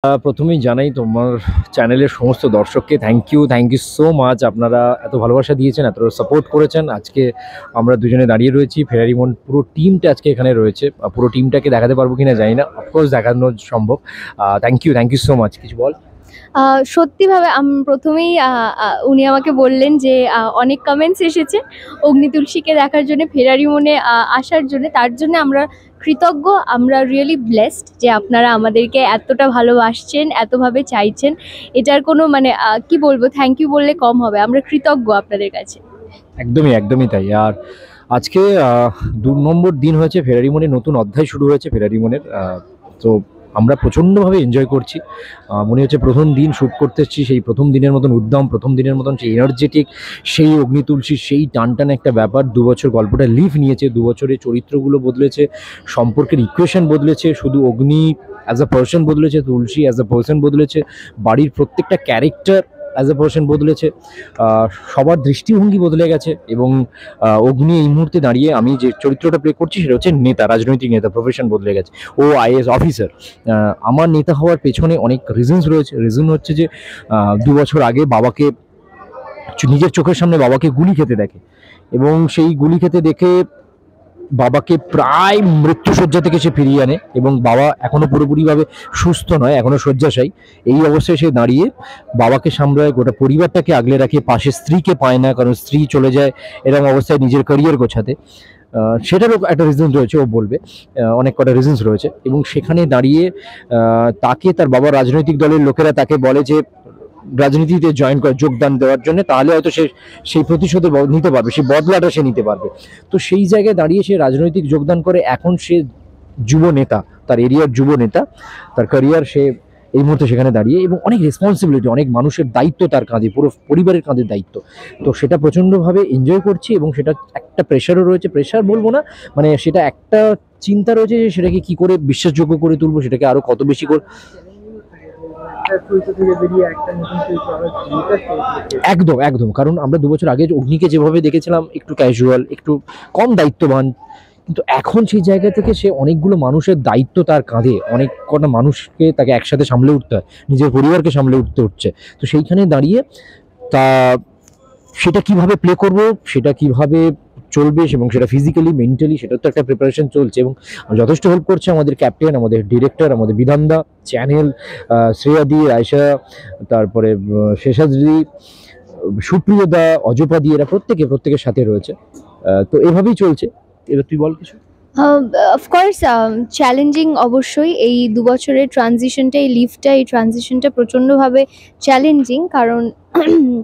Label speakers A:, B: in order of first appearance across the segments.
A: প্রথমেই জানাই তোমার চ্যানেলের সমস্ত দর্শককে থ্যাংক ইউ সো মাচ। আপনারা এত ভালোবাসা দিয়েছেন, এত সাপোর্ট করেছেন। আজকে আমরা দুজনে দাঁড়িয়ে রয়েছি, ফেরারিমন পুরো টিমটা আজকে এখানে রয়েছে। পুরো টিমটাকে দেখাতে পারবো কিনা জানি না, অফকোর্স দেখানো সম্ভব। Thank you so much. কিছু বল।
B: সত্যিভাবে প্রথমেই উনি আমাকে বললেন যে অনেক কমেন্টস এসেছে অগ্নি তুলসীকে দেখার জন্য, ফেরারি মনে আসার জন্য। তার জন্য আমরা কৃতজ্ঞ, আমরা রিয়েলি ব্লেসড যে আপনারা আমাদেরকে এতটা ভালোবাসছেন, এতভাবে চাইছেন। এটার কোনো মানে কি বলবো, থ্যাংক ইউ বললে কম হবে। আমরা কৃতজ্ঞ আপনাদের কাছে।
A: একদমই তাই। আর আজকে 2 নম্বর দিন হয়েছে ফেরারিমনের, নতুন অধ্যায় শুরু হয়েছে ফেরারিমনের। তো আমরা প্রচণ্ডভাবে এনজয় করছি। মনে হচ্ছে প্রথম দিন শ্যুট করতে এসেছি, সেই প্রথম দিনের মতন উদ্যম, প্রথম দিনের মতন সেই এনার্জেটিক, সেই অগ্নি তুলসীর সেই টান একটা ব্যাপার। 2 বছর গল্পটা লিভ নিয়েছে, 2 বছরে চরিত্রগুলো বদলেছে, সম্পর্কের ইকুয়েশন বদলেছে। শুধু অগ্নি অ্যাজ আ পার্সন বদলেছে, তুলসী অ্যাজ আ পার্সন বদলেছে, বাড়ির প্রত্যেকটা ক্যারেক্টার অ্যাজ এ পার্সন বদলেছে, সবার দৃষ্টিভঙ্গি বদলে গেছে। এবং অগ্নি এই মুহূর্তে দাঁড়িয়ে, আমি যে চরিত্রটা প্লে করছি সেটা হচ্ছে নেতা, রাজনৈতিক নেতা, প্রফেশন বদলে গেছে। ও আইএএস অফিসার। আমার নেতা হওয়ার পেছনে অনেক রিজনস রয়েছে। রিজন হচ্ছে যে 2 বছর আগে বাবাকে, নিজের চোখের সামনে বাবাকে গুলি খেতে দেখে, এবং সেই গুলি খেতে দেখে বাবাকে প্রায় মৃত্যুশয্যা থেকে সে ফিরিয়ে আনে। এবং বাবা এখনো পুরোপুরিভাবে সুস্থ নয়, এখনো শয্যাশায়ী। এই অবস্থায় সে দাঁড়িয়ে বাবাকে সামলায়, গোটা পরিবারটাকে আগলে রাখে, পাশে স্ত্রীকে পায় না, কারণ স্ত্রী চলে যায়। এরকম অবস্থায় নিজের ক্যারিয়ার গোছাতে, সেটারও একটা রিজন রয়েছে, ও বলবে। অনেক কটা রিজনস রয়েছে। এবং সেখানে দাঁড়িয়ে তাকে, তার বাবার রাজনৈতিক দলের লোকেরা তাকে বলে যে রাজনীতিতে যোগদান দেওয়ার জন্য, তাহলে হয়তো সে সেই প্রতিশোধ নিতে পারবে, সেই বদলাটা সে নিতে পারবে। তো সেই জায়গায় দাঁড়িয়ে সে রাজনৈতিক যোগদান করে। এখন সে যুব নেতা, তার এরিয়ার যুব নেতা, তার ক্যারিয়ার সে এই মুহূর্তে সেখানে দাঁড়িয়ে, এবং অনেক রেসপন্সিবিলিটি, অনেক মানুষের দায়িত্ব তার কাঁধে, পুরো পরিবারের কাঁধে দায়িত্ব। তো সেটা প্রচণ্ডভাবে এনজয় করছি। এবং সেটা একটা প্রেশারও রয়েছে, প্রেশার বলবো না, মানে সেটা একটা চিন্তা রয়েছে যে সেটাকে কি করে বিশ্বাসযোগ্য করে তুলবো, সেটাকে আরো কত বেশি করে। একদম, কারণ আমরা 2 বছর আগে অগ্নিকে যেভাবে দেখেছিলাম, একটু ক্যাজুয়াল, একটু কম দায়িত্ববান, কিন্তু এখন সেই জায়গা থেকে সে অনেকগুলো মানুষের দায়িত্ব তার কাঁধে, অনেক কটা মানুষকে তাকে একসাথে সামলে উঠতে হয়, নিজের পরিবারকে সামলে উঠতে হচ্ছে। তো সেইখানে দাঁড়িয়ে তা সেটা কিভাবে প্লে করব, সেটা কিভাবে চলবে, এবং সেটা ফিজিক্যালি, মেন্টালি, সেটার তো একটা প্রিপারেশন চলছে। এবং যথেষ্ট হেল্প করছে আমাদের ক্যাপ্টেন, আমাদের ডিরেক্টর, আমাদের বিধানদা, চ্যানেল, শ্রেয়াদি, আয়শা, তারপরে শেষাদ্রি, সুপ্রিয়দা, অজপাদি, এরা প্রত্যেকের সাথে রয়েছে। তো এভাবেই চলছে। এবার তুই বল কিছু।
B: অফকোর্স চ্যালেঞ্জিং অবশ্যই। এই 2 বছরের ট্রানজিশনটা, এই লিভটা, এই ট্রানজিশনটা প্রচণ্ডভাবে চ্যালেঞ্জিং। কারণ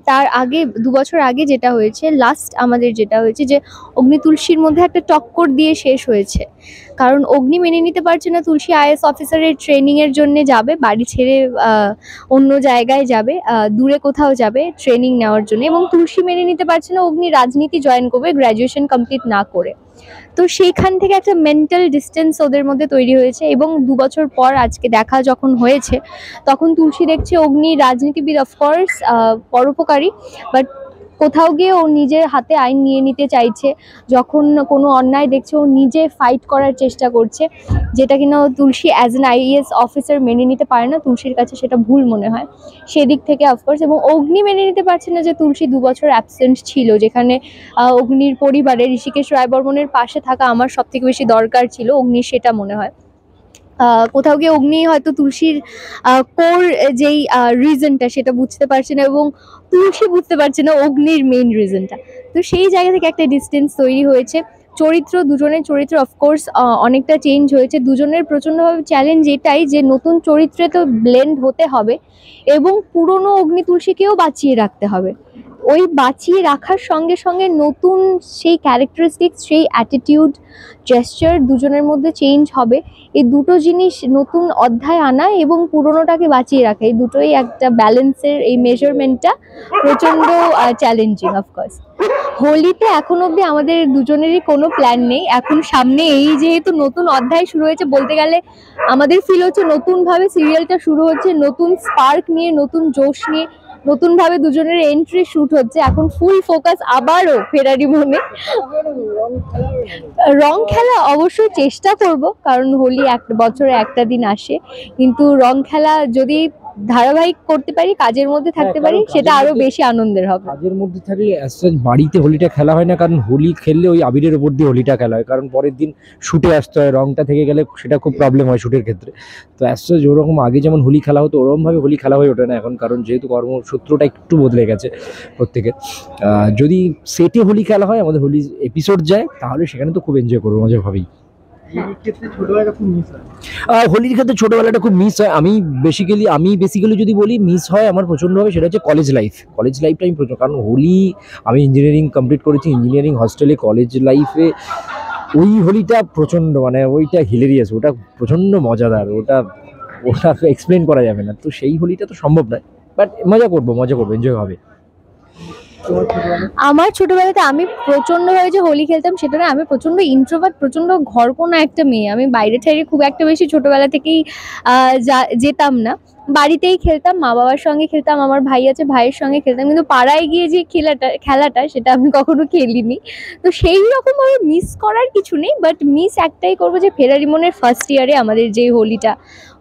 B: তার আগে 2 বছর আগে যেটা হয়েছে, লাস্ট আমাদের যেটা হয়েছে, যে অগ্নি তুলসীর মধ্যে একটা টক্কর দিয়ে শেষ হয়েছে। কারণ অগ্নি মেনে নিতে পারছে না তুলসী আইএএস অফিসারের ট্রেনিংয়ের জন্য যাবে, বাড়ি ছেড়ে অন্য জায়গায় যাবে, দূরে কোথাও যাবে ট্রেনিং নেওয়ার জন্য। এবং তুলসী মেনে নিতে পারছে না অগ্নি রাজনীতি জয়েন করবে গ্র্যাজুয়েশন কমপ্লিট না করে। তো সেইখান থেকে একটা মেন্টাল ডিস্টেন্স ওদের মধ্যে তৈরি হয়েছে। এবং 2 বছর পর আজকে দেখা যখন হয়েছে, তখন তুলসী দেখছে অগ্নি রাজনীতিবিদ, অফকোর্স পরোপকারী, বাট কোথাও গিয়ে ও নিজের হাতে আইন নিয়ে নিতে চাইছে। যখন কোনো অন্যায় দেখছে, ও নিজে ফাইট করার চেষ্টা করছে, যেটা কিনা তুলসী অ্যাজ অ্যান আইএএস অফিসার মেনে নিতে পারে না। তুলসীর কাছে সেটা ভুল মনে হয় সেদিক থেকে, অফকোর্স। এবং অগ্নি মেনে নিতে পারছে না যে তুলসী 2 বছর অ্যাবসেন্ট ছিল, যেখানে অগ্নির পরিবারে ঋষিকেশ রায় বর্মনের পাশে থাকা আমার সব থেকে বেশি দরকার ছিল অগ্নির, সেটা মনে হয়। কোথাও গিয়ে অগ্নি হয়তো তুলসীর কোর যেই রিজনটা, সেটা বুঝতে পারছে না, এবং তুলসী বুঝতে পারছে না অগ্নির মেইন রিজনটা। তো সেই জায়গা থেকে একটা ডিস্টেন্স তৈরি হয়েছে। দুজনের চরিত্র অফকোর্স অনেকটা চেঞ্জ হয়েছে। দুজনের প্রচণ্ডভাবে চ্যালেঞ্জ এটাই যে নতুন চরিত্রে তো ব্লেন্ড হতে হবে, এবং পুরনো অগ্নি তুলসীকেও বাঁচিয়ে রাখতে হবে। ওই বাঁচিয়ে রাখার সঙ্গে সঙ্গে নতুন সেই ক্যারেক্টারিস্টিক্স, সেই অ্যাটিটিউড, জেস্চার দুজনের মধ্যে চেঞ্জ হবে। এই দুটো জিনিস, নতুন অধ্যায় আনা এবং পুরনোটাকে বাঁচিয়ে রাখা, এই দুটোই একটা ব্যালেন্সের, এই মেজারমেন্টটা প্রচণ্ড চ্যালেঞ্জিং। অফকোর্স হোলিতে এখন অবধি আমাদের দুজনেরই কোনো প্ল্যান নেই। এখন সামনে এই যেহেতু নতুন অধ্যায় শুরু হয়েছে, বলতে গেলে আমাদের ফিল হচ্ছে নতুনভাবে সিরিয়ালটা শুরু হচ্ছে, নতুন স্পার্ক নিয়ে, নতুন জোশ নিয়ে, নতুন ভাবে দুজনের এন্ট্রি শুট হচ্ছে, এখন ফুল ফোকাস আবারও ফেরারি মনে। রং খেলা অবশ্যই চেষ্টা করব, কারণ হোলি বছরে একটা দিন আসে, কিন্তু রং খেলা যদি ধারাবাহিক করতে পারি, কাজের মধ্যে থাকতে পারি,
A: কারণ
B: সেটা
A: কাজের
B: আরো
A: মধ্যে-
B: বেশি আনন্দের হবে।
A: কাজের মধ্যে থাকলে as such বাড়িতে হোলিটা খেলা হয় না, কারণ হোলি খেললে ওই আবিরের উপর দিয়ে হোলিটা খেলা হয়, কারণ পরের দিন শুটে আসতে হয়, রংটা থেকে গেলে সেটা খুব প্রবলেম হয় শুটের ক্ষেত্রে। তো as such ওরকম আগে যেমন হোলি খেলা হতো ওরকম ভাবে হোলি খেলা হয়ে ওঠে না এখন, কারণ যেহেতু কর্মসূত্রটা একটু বদলে গেছে প্রত্যেকের। যদি সেটে হোলি খেলা হয়, আমাদের হোলি এপিসোড যায়, তাহলে সেখানে তো খুব এনজয় করবো মজাভাবেই। হোলির ক্ষেত্রে ছোটবেলাটা খুব মিস হয়। আমি বেসিক্যালি যদি বলি মিস হয় আমার প্রচণ্ডভাবে, সেটা হচ্ছে কলেজ লাইফটা আমি প্রচুর, কারণ হোলি আমি ইঞ্জিনিয়ারিং কমপ্লিট করেছি, ইঞ্জিনিয়ারিং হস্টেলে কলেজ লাইফে ওই হোলিটা প্রচণ্ড, মানে ওইটা হিলেরিয়াস, ওটা প্রচণ্ড মজাদার, ওটা ওটা এক্সপ্লেন করা যাবে না। তো সেই হোলিটা তো সম্ভব নয়, বাট মজা করবো, এনজয় হবে।
B: আমার ছোটবেলাতে আমি প্রচন্ড ভাবে যে হোলি খেলতাম সেটা না, আমি প্রচন্ড ইন্ট্রোভার্ট, প্রচন্ড ঘরকোনা একটা মেয়ে। আমি বাইরে ঠাইরে খুব একটা বেশি ছোটবেলা থেকেই যেতাম না, বাড়িতেই খেলতাম, মা বাবার সঙ্গে খেলতাম, আমার ভাই আছে ভাইয়ের সঙ্গে খেলতাম, কিন্তু পাড়ায় গিয়ে যে খেলাটা সেটা আমি কখনো খেলিনি। তো সেই রকম ভাবে মিস করার কিছু নেই, বাট মিস একটাই করবো যে ফেরারি মনের ফার্স্ট ইয়ারে আমাদের যে হোলিটা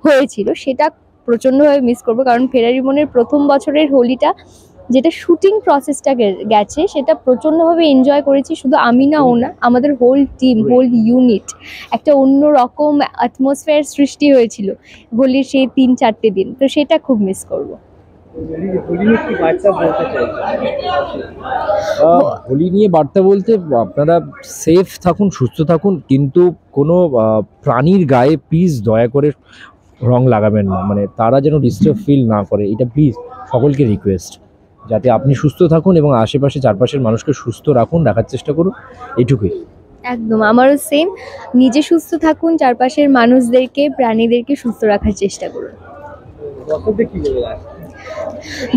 B: হয়েছিল সেটা প্রচন্ডভাবে মিস করবো, কারণ ফেরারি মনের প্রথম বছরের হোলিটা যেটা শুটিং প্রসেসটা গেছে সেটা প্রচন্ডভাবে এনজয় করেছি, শুধু আমি না ও না, আমাদের হোল টিম, হোল ইউনিট, একটা অন্য রকম অ্যাটমসফিয়ার সৃষ্টি হয়েছিল হোলির সেই 3-4টে দিন, তো সেটা খুব মিস করব।
A: হোলি নিয়ে বার্তা বলতে আপনারা সেফ থাকুন, সুস্থ থাকুন, কিন্তু কোনো প্রাণীর গায়ে প্লিজ দয়া করে রং লাগাবেন না, মানে তারা যেন ডিস্টার্ব ফিল না করে, এটা প্লিজ সকলকে রিকোয়েস্ট, যাতে আপনি সুস্থ থাকুন এবং আশেপাশে চারপাশের মানুষকে সুস্থ রাখার চেষ্টা করুন, এটুকুই।
B: একদম আমারও সেম, নিজে সুস্থ থাকুন, চারপাশের মানুষদেরকে, প্রাণীদেরকে সুস্থ রাখার চেষ্টা করুন।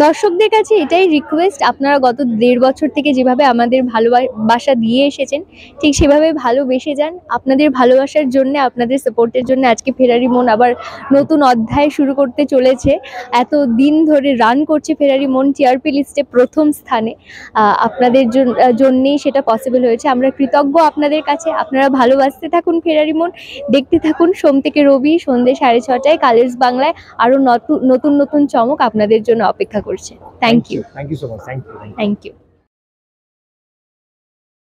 B: দর্শকদের কাছে এটাই রিকোয়েস্ট, আপনারা গত 1.5 বছর থেকে যেভাবে আমাদের ভালোবাসা দিয়ে এসেছেন, ঠিক সেভাবে ভালোবেসে যান। আপনাদের ভালোবাসার জন্য, আপনাদের সাপোর্টের জন্য আজকে ফেরারি মন আবার নতুন অধ্যায় শুরু করতে চলেছে। এত দিন ধরে রান করছে ফেরারি মন টিআরপি লিস্টে প্রথম স্থানে, আপনাদের জন্যেই সেটা পসিবল হয়েছে। আমরা কৃতজ্ঞ আপনাদের কাছে। আপনারা ভালোবাসতে থাকুন ফেরারি মন, দেখতে থাকুন সোম থেকে রবি সন্ধ্যে 6:30টায় কালার্স বাংলায়। আরো নতুন নতুন চমক আপনাদের জন্য অপেক্ষা করছে। Thank you
A: so much, thank you.
B: Thank you.